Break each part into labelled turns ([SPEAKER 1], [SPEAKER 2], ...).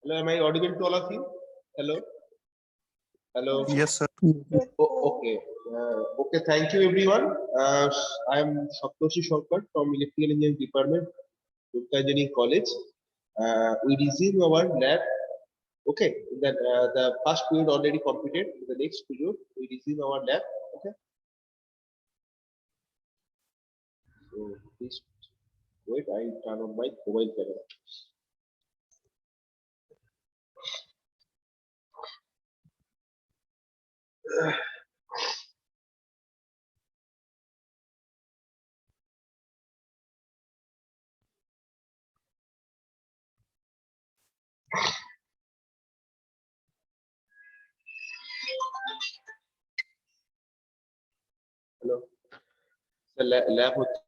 [SPEAKER 1] Hello, am I audible to all of you? Hello? Hello?
[SPEAKER 2] Yes, sir.
[SPEAKER 1] Okay. Okay, thank you everyone. I am Saptoshi Shankar from Electrical Engineering Department, Dutta Engineering College. We resume our lab. Okay, the first period already completed. The next period, we resume our lab. Okay. So please wait, I turn on my mobile camera. Hello. The lab হচ্ছে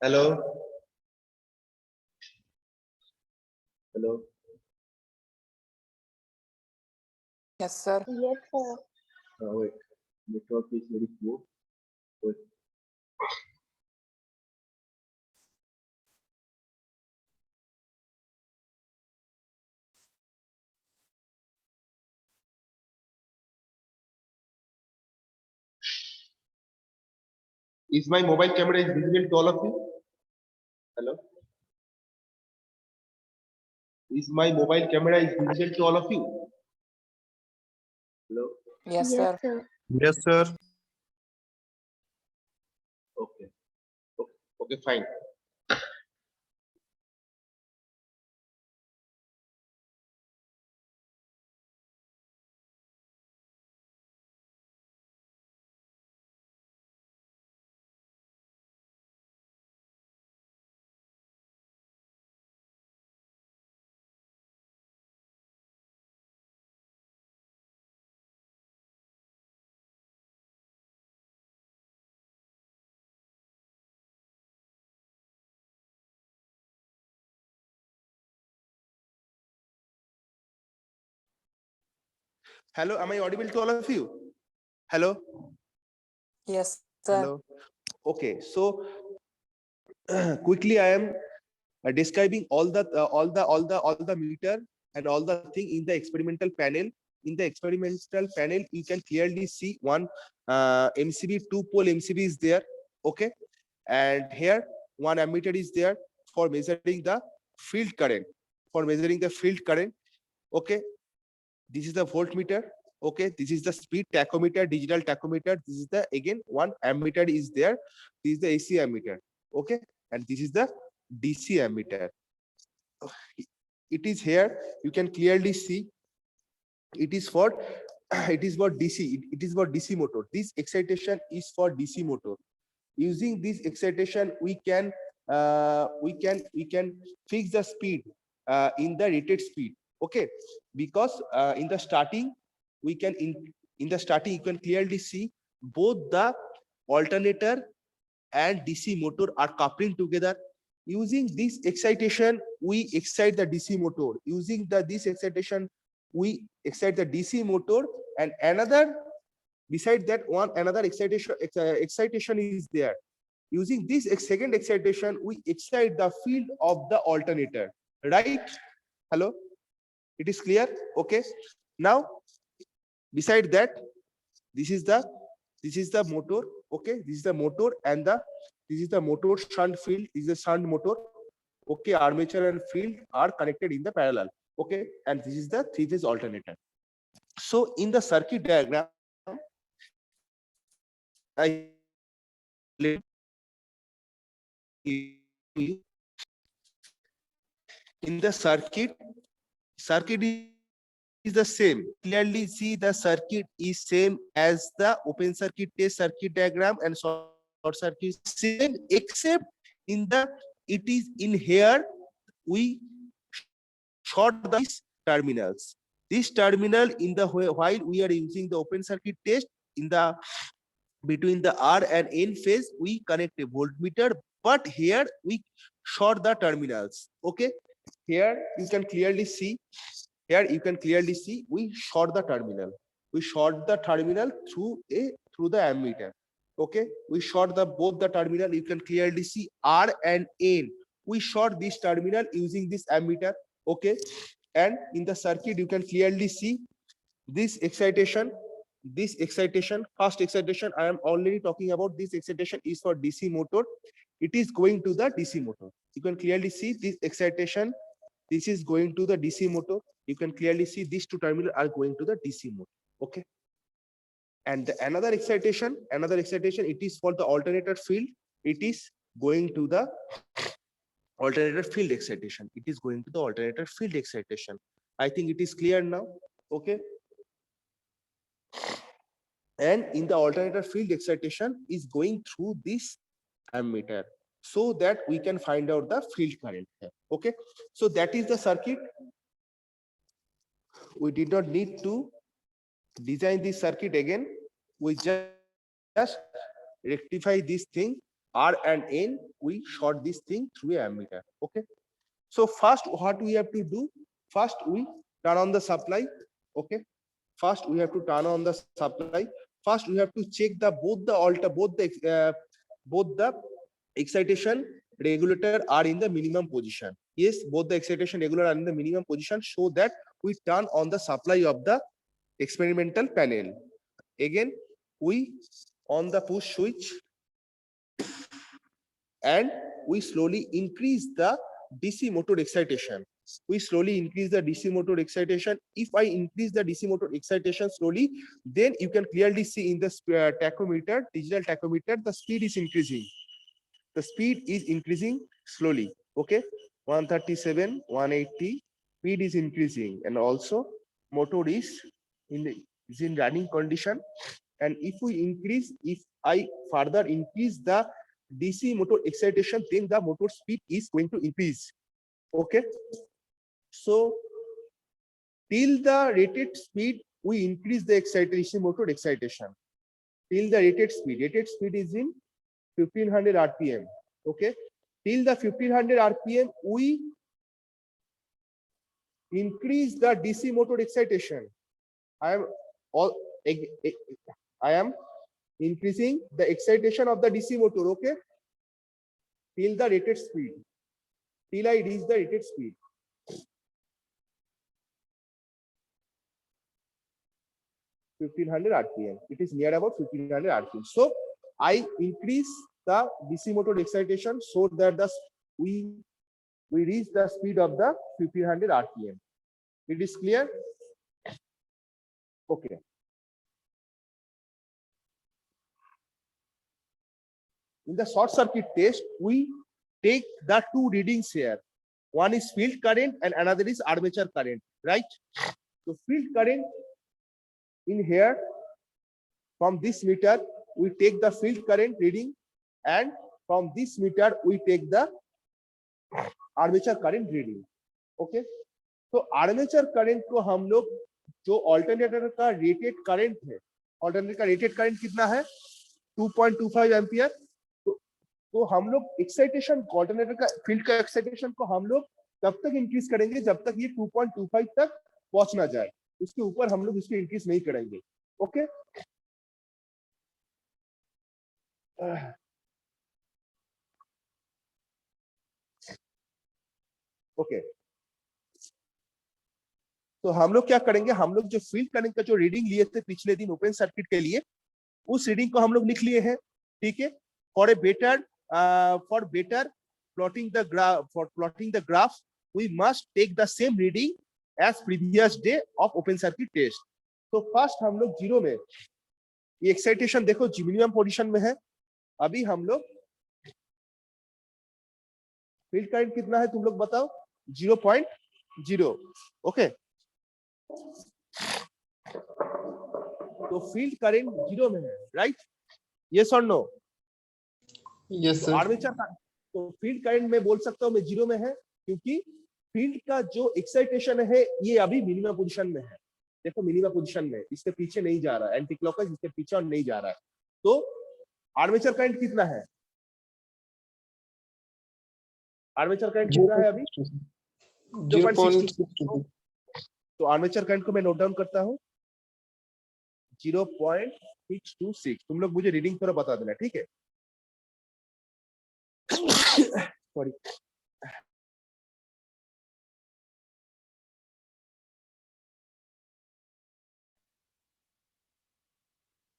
[SPEAKER 1] Hello. Hello.
[SPEAKER 3] Yes, sir.
[SPEAKER 4] Yes, sir.
[SPEAKER 1] Wait. Network is very poor. Wait. Is my mobile camera is visible to all of you? Hello? Is my mobile camera is visible to all of you? Hello?
[SPEAKER 3] Yes,
[SPEAKER 4] Yes,
[SPEAKER 3] sir.
[SPEAKER 4] sir.
[SPEAKER 2] Yes, sir.
[SPEAKER 1] Okay. Okay, fine. Hello, am I audible to all of you? Hello?
[SPEAKER 3] Yes, sir.
[SPEAKER 1] Hello? Okay, so quickly I am describing all the meter and all the thing in the experimental panel. In the experimental panel, you can clearly see one MCB, 2-pole MCB is there. Okay, and here one ammeter is there for measuring the field current. For measuring the field current. Okay, this is the voltmeter. Okay, this is the speed tachometer, digital tachometer. This is the again one ammeter is there. This is the AC ammeter. Okay, and this is the DC ammeter. It is here. You can clearly see. It is for it is for DC. It is for DC motor. This excitation is for DC motor. Using this excitation, we can fix the speed in the rated speed. Okay, because in the starting we can in the starting you can clearly see both the alternator and DC motor are coupling together. Using this excitation, we excite the DC motor. Using this excitation, we excite the DC motor, and another beside that one another excitation is there. Using this second excitation, we excite the field of the alternator. Right? Hello? It is clear? Okay. Now, beside that, this is the motor. Okay, this is the motor, and this is the motor shunt field. This is a shunt motor. Okay, armature and field are connected in the parallel. Okay, and this is the three-phase alternator. So in the circuit diagram, I in the circuit is the same. Clearly see the circuit is same as the open circuit test circuit diagram, and short circuit same, except in the it is in here we short these terminals. This terminal in the while we are using the open circuit test in the between the R and N phase, we connect a voltmeter, but here we short the terminals. Okay, here you can clearly see. Here you can clearly see we short the terminal. We short the terminal through the ammeter. Okay, we short the both the terminal. You can clearly see R and N. We short this terminal using this ammeter. Okay, and in the circuit you can clearly see this excitation. This excitation, first excitation, I am already talking about. This excitation is for DC motor. It is going to the DC motor. You can clearly see this excitation. This is going to the DC motor. You can clearly see these two terminals are going to the DC motor. Okay. And another excitation, it is for the alternator field. It is going to the alternator field excitation. It is going to the alternator field excitation. I think it is clear now. Okay. And in the alternator field excitation is going through this ammeter, so that we can find out the field current here. Okay, so that is the circuit. We did not need to design this circuit again. We just rectify this thing, R and N. We short this thing through a ammeter. Okay, so first what we have to do, first we turn on the supply. Okay, first we have to turn on the supply. First we have to check the both the excitation regulator are in the minimum position. Yes, both the excitation regulator are in the minimum position, so that we turn on the supply of the experimental panel. Again, we on the push switch, and we slowly increase the DC motor excitation. We slowly increase the DC motor excitation. If I increase the DC motor excitation slowly, then you can clearly see in the tachometer, digital tachometer, the speed is increasing. The speed is increasing slowly. Okay, 137, 180, speed is increasing, and also motor is in running condition. And if I further increase the DC motor excitation, then the motor speed is going to increase. Okay, so till the rated speed, we increase the DC motor excitation till the rated speed. Rated speed is in 1500 RPM. Okay, till the 1500 RPM, we increase the DC motor excitation. I am increasing the excitation of the DC motor. Okay, till the rated speed, till I reach the rated speed. (1500 RPM). It is near about 1500 RPM. So I increase the DC motor excitation so that we reach the speed of the 1500 RPM. It is clear? Okay. In the short circuit test, we take the two readings here. One is field current and another is armature current, right? So field current in here, from this meter, we take the field current reading, and from this meter, we take the armature current reading. Okay, तो armature current को हम लोग जो alternator का rated current है, alternator का rated current कितना है 2.25 एम्पियर. तो हम लोग एक्साइटेशन ऑल्टरनेटर का फील्ड का एक्साइटेशन को हम लोग तब तक इंक्रीज करेंगे जब तक ये 2.25 तक पहुंच ना जाए. उसके ऊपर हम लोग इसको इंक्रीज नहीं करेंगे. ओके, ओके, तो हम लोग क्या करेंगे, हम लोग जो फील्ड करंट का जो रीडिंग लिए थे पिछले दिन ओपन सर्किट के लिए, उस रीडिंग को हम लोग लिख लिए हैं. ठीक है, for better plotting the graph we must take the same reading as previous day of open circuit test. तो फर्स्ट हम लोग जीरो में, ये एक्साइटेशन देखो मिनिमम पोजीशन में है. अभी हम लोग फील्ड करंट कितना है तुम लोग बताओ, 0.0. ओके, तो फील्ड करंट जीरो में है, राइट? यस और नो? Yes sir. आर्मेचर का तो फील्ड करंट में बोल सकता हूं मैं जीरो में है, क्योंकि फील्ड का जो एक्साइटेशन है ये अभी मिनिमम पोजीशन में है. देखो मिनिमम पोजीशन में, इसके पीछे नहीं जा रहा है, एंटी क्लॉकवाइज इसके पीछे और नहीं जा रहा है. तो आर्मेचर करंट कितना है, आर्मेचर करंट कितना है अभी 0.62। तो आर्मेचर करंट को मैं नोट डाउन करता हूँ 0.626। तुम लोग मुझे रीडिंग थोड़ा बता देना, ठीक है। Sorry.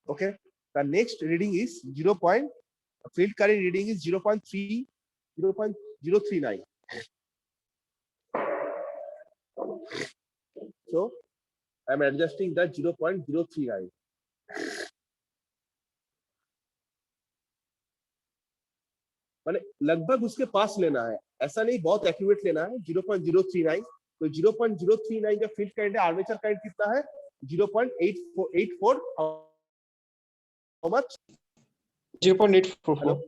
[SPEAKER 1] Okay, the next reading is 0. Field current reading is 0.039. So I am adjusting the 0.039. मैंने लगभग उसके पास लेना है, ऐसा नहीं बहुत एक्यूरेट लेना है 0.039। तो 0.039 का फील्ड करंट है, आर्मेचर करंट कितना है 0.884। How much
[SPEAKER 2] 0.844।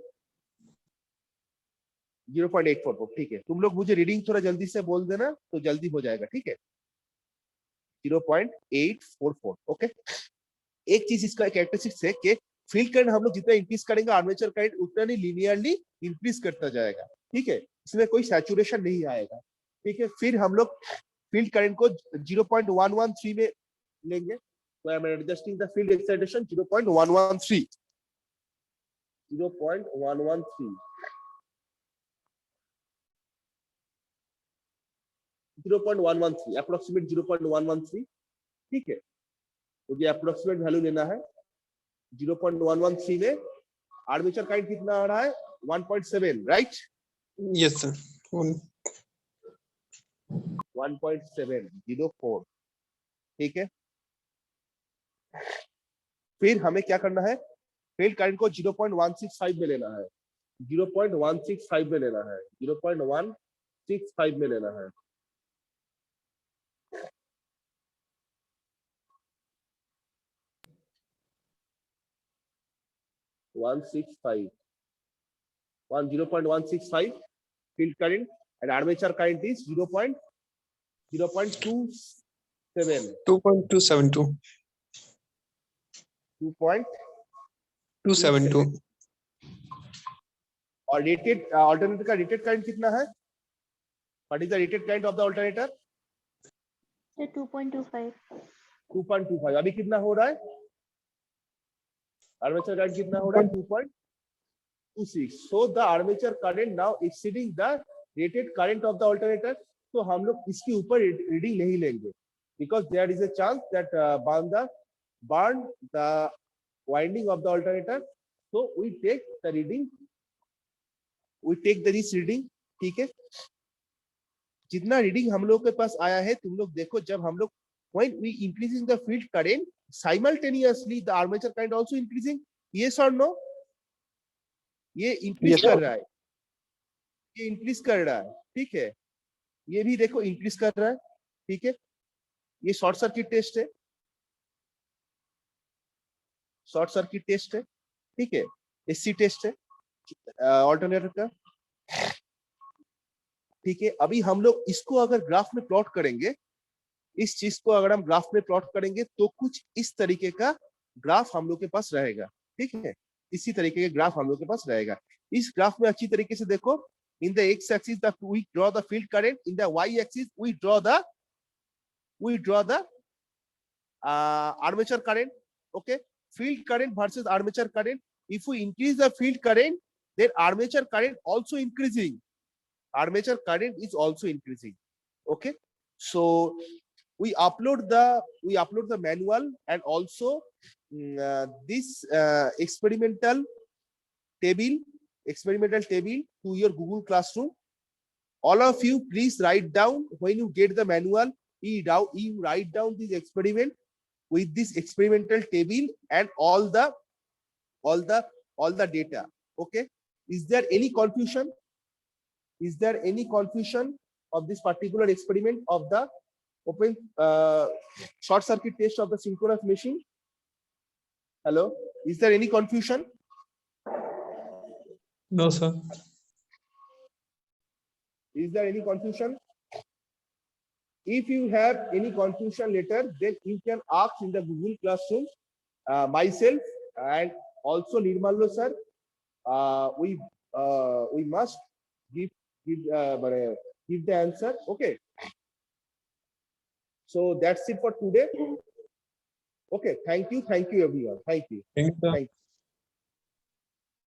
[SPEAKER 1] 0.844, ठीक है। तुम लोग मुझे रीडिंग थोड़ा जल्दी से बोल देना तो जल्दी हो जाएगा, ठीक है। 0.844, ओके। एक चीज इसका कैरेक्टरिस्टिक्स है कि फील्ड करंट हम लोग जितना इंक्रीज करेंगे आर्मेचर करंट उतना नहीं लिनियरली इंक्रीज करता जाएगा, ठीक है। इसमें कोई सैचुरेशन नहीं आएगा, ठीक है। फिर हम लोग फील्ड करंट को 0.113 में लेंगे। तो I am adjusting the field excitation 0.113। 0.113 approximate 0.113, ठीक है। मुझे अप्रोक्सीमेट वैल्यू लेना है 0.113 में आर्मेचर करंट कितना आ रहा है 1.7, राइट।
[SPEAKER 2] यस सर
[SPEAKER 1] 1.704, ठीक है। फिर हमें क्या करना है, फील्ड करंट को 0.165 में लेना है, 0.165 में लेना है, 0.165 में लेना है। One six five 0.165 field current and armature current is 0.0.27
[SPEAKER 2] 2.272 2.272
[SPEAKER 1] और रेटेड अल्टरनेटर का रेटेड करंट कितना है, what is the rated current of the alternator
[SPEAKER 4] 2.25।
[SPEAKER 1] 2.25। अभी कितना हो रहा है, आर्मेचर करंट कितना हो रहा है 2.26। so the armature current now exceeding the rated current of the alternator। तो हम लोग इसके ऊपर रीडिंग नहीं लेंगे because there is a chance that burn the winding of the alternator। so we take the this reading, ठीक है। जितना रीडिंग हम लोग के पास आया है, तुम लोग देखो, जब हम लोग when we increasing the field current simultaneously the armature current also increasing, yes or no। ये इंक्रीज
[SPEAKER 2] Yes,
[SPEAKER 1] कर
[SPEAKER 2] sir.
[SPEAKER 1] रहा है, ये इंक्रीज कर रहा है, ठीक है। ये भी देखो इंक्रीज कर रहा है, ठीक है। ये शॉर्ट सर्किट टेस्ट है, शॉर्ट सर्किट टेस्ट है, ठीक है। एससी टेस्ट है ऑल्टरनेटर का, ठीक है। अभी हम लोग इसको अगर ग्राफ में प्लॉट करेंगे, इस चीज को अगर हम ग्राफ में प्लॉट करेंगे तो कुछ इस तरीके का ग्राफ हम लोग के पास रहेगा, ठीक है। इसी तरीके के ग्राफ हम लोग के पास रहेगा। इस ग्राफ में अच्छी तरीके से देखो, in the x axis we draw the field current, in the y axis we draw the armature current, okay। field current versus armature current, if we increase the field current then armature current also increasing, armature current is also increasing, okay। so we upload the manual and also this experimental table to your Google Classroom। all of you please write down, when you get the manual, you write down this experiment with this experimental table and all the data, okay। is there any confusion of this particular experiment of the open short circuit test of the synchronous machine? Hello, is there any confusion?
[SPEAKER 2] No, sir.
[SPEAKER 1] Is there any confusion? If you have any confusion later, then you can ask in the Google Classroom myself and also Nirmallo sir, we must give give give the answer. Okay. So that's it for today. Okay. Thank you everyone. Thank you.
[SPEAKER 2] Thank you, sir.
[SPEAKER 1] Thank you.